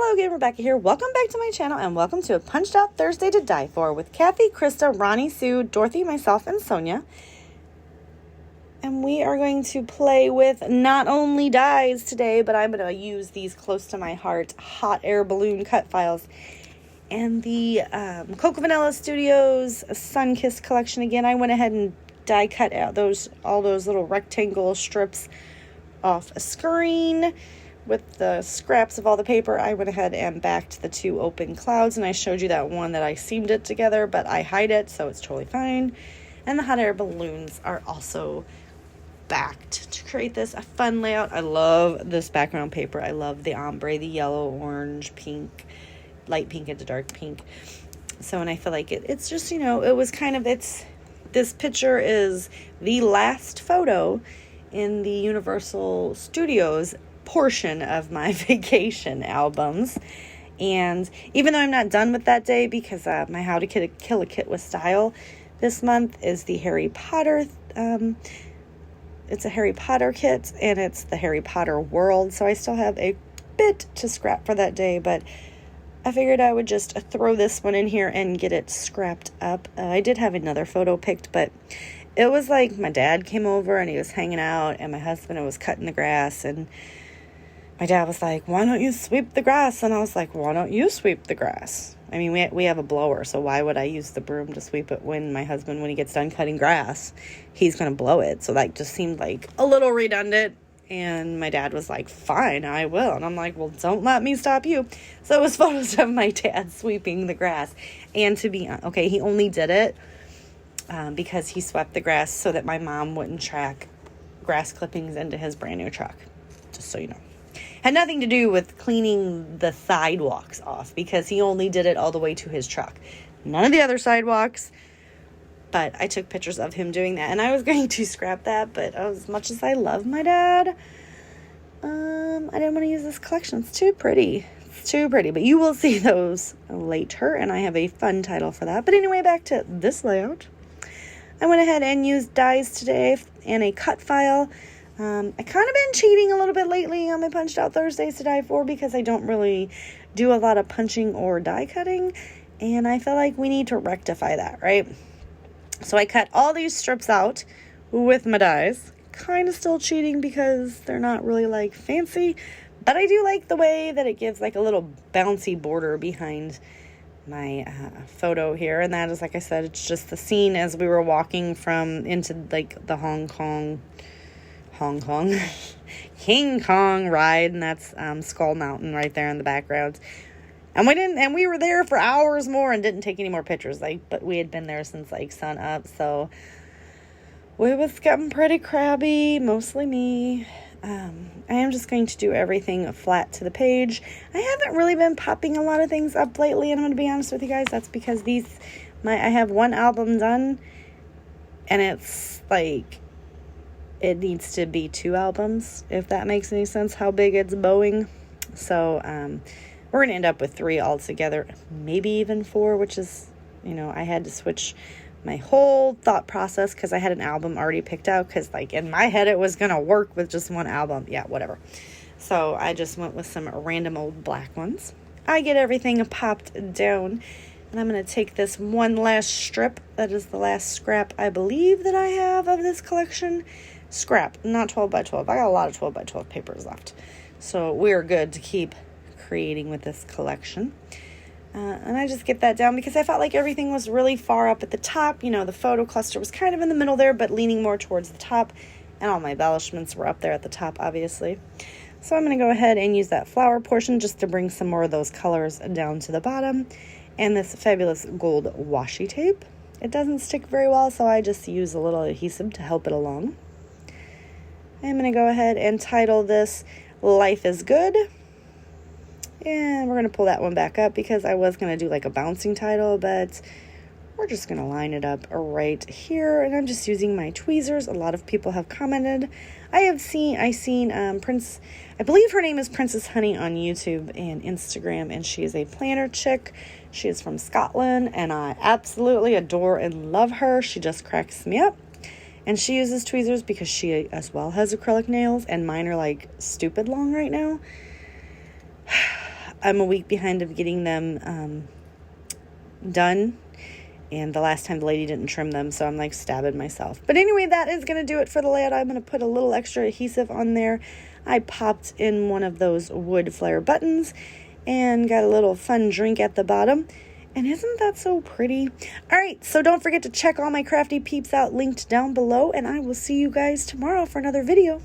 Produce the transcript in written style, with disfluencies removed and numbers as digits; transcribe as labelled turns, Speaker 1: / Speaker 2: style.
Speaker 1: Hello again, Rebecca here. Welcome back to my channel and welcome to a Punched Out Thursday to Die For with Kathy, Krista, Ronnie, Sue, Dorothy, myself, and Sonia. And we are going to play with not only dies today, but I'm going to use these close to my heart hot air balloon cut files. And the Cocoa Vanilla Studios Sun Kiss collection again. I went ahead and die cut out all those little rectangle strips off a screen. With the scraps of all the paper, I went ahead and backed the two open clouds, and I showed you that one that I seamed it together, but I hide it, so it's totally fine. And the hot air balloons are also backed to create this a fun layout. I love this background paper. I love the ombre, the yellow, orange, pink, light pink into dark pink. So, and I feel like it's just, it was kind of, this picture is the last photo in the Universal Studios portion of my vacation albums. And even though I'm not done with that day because my How to Kill a Kit with Style this month is the Harry Potter, it's a Harry Potter kit and it's the Harry Potter world, so I still have a bit to scrap for that day, but I figured I would just throw this one in here and get it scrapped up. I did have another photo picked, but it was like my dad came over and he was hanging out and my husband was cutting the grass, and my dad was like, why don't you sweep the grass? And I was like, why don't you sweep the grass? I mean, we have a blower, so why would I use the broom to sweep it when my husband, when he gets done cutting grass, he's going to blow it? So that just seemed like a little redundant. And my dad was like, fine, I will. And I'm like, well, don't let me stop you. So it was photos of my dad sweeping the grass. And to be okay, he only did it because he swept the grass so that my mom wouldn't track grass clippings into his brand new truck. Just so you know. Had nothing to do with cleaning the sidewalks off because he only did it all the way to his truck. None of the other sidewalks, but I took pictures of him doing that, and I was going to scrap that, but as much as I love my dad, I didn't want to use this collection. It's too pretty. It's too pretty, but you will see those later, and I have a fun title for that. But anyway, back to this layout. I went ahead and used dies today and a cut file. I kind of been cheating a little bit lately on my Punched Out Thursdays to Die For because I don't really do a lot of punching or die cutting, and I feel like we need to rectify that, right? So I cut all these strips out with my dies. Kind of still cheating because they're not really like fancy, but I do like the way that it gives like a little bouncy border behind my photo here, and that is, like I said, it's just the scene as we were walking into like the King Kong ride, and that's Skull Mountain right there in the background. And we were there for hours more and didn't take any more pictures, but we had been there since like sun up, so we was getting pretty crabby, mostly me. I am just going to do everything flat to the page. I haven't really been popping a lot of things up lately, and I'm going to be honest with you guys, that's because I have one album done, and it's like, it needs to be 2 albums, if that makes any sense, how big it's bowing. So, we're going to end up with 3 altogether, maybe even 4, which is, I had to switch my whole thought process because I had an album already picked out because, like, in my head, it was going to work with just one album. Yeah, whatever. So, I just went with some random old black ones. I get everything popped down, and I'm going to take this one last strip. That is the last scrap, I believe, that I have of this collection. Scrap, not 12 by 12. I got a lot of 12 by 12 papers left. So we're good to keep creating with this collection. And I just get that down because I felt like everything was really far up at the top. The photo cluster was kind of in the middle there, but leaning more towards the top. And all my embellishments were up there at the top, obviously. So I'm going to go ahead and use that flower portion just to bring some more of those colors down to the bottom. And this fabulous gold washi tape. It doesn't stick very well, so I just use a little adhesive to help it along. I'm going to go ahead and title this Life is Good. And we're going to pull that one back up because I was going to do like a bouncing title, but we're just going to line it up right here. And I'm just using my tweezers. A lot of people have commented. I seen Prince, I believe her name is Princess Honey on YouTube and Instagram, and she is a planner chick. She is from Scotland, and I absolutely adore and love her. She just cracks me up. And she uses tweezers because she as well has acrylic nails, and mine are like stupid long right now. I'm a week behind of getting them done. And the last time the lady didn't trim them, so I'm like stabbing myself. But anyway, that is going to do it for the layout. I'm going to put a little extra adhesive on there. I popped in one of those wood flare buttons and got a little fun drink at the bottom. And isn't that so pretty? All right, so don't forget to check all my crafty peeps out linked down below. And I will see you guys tomorrow for another video.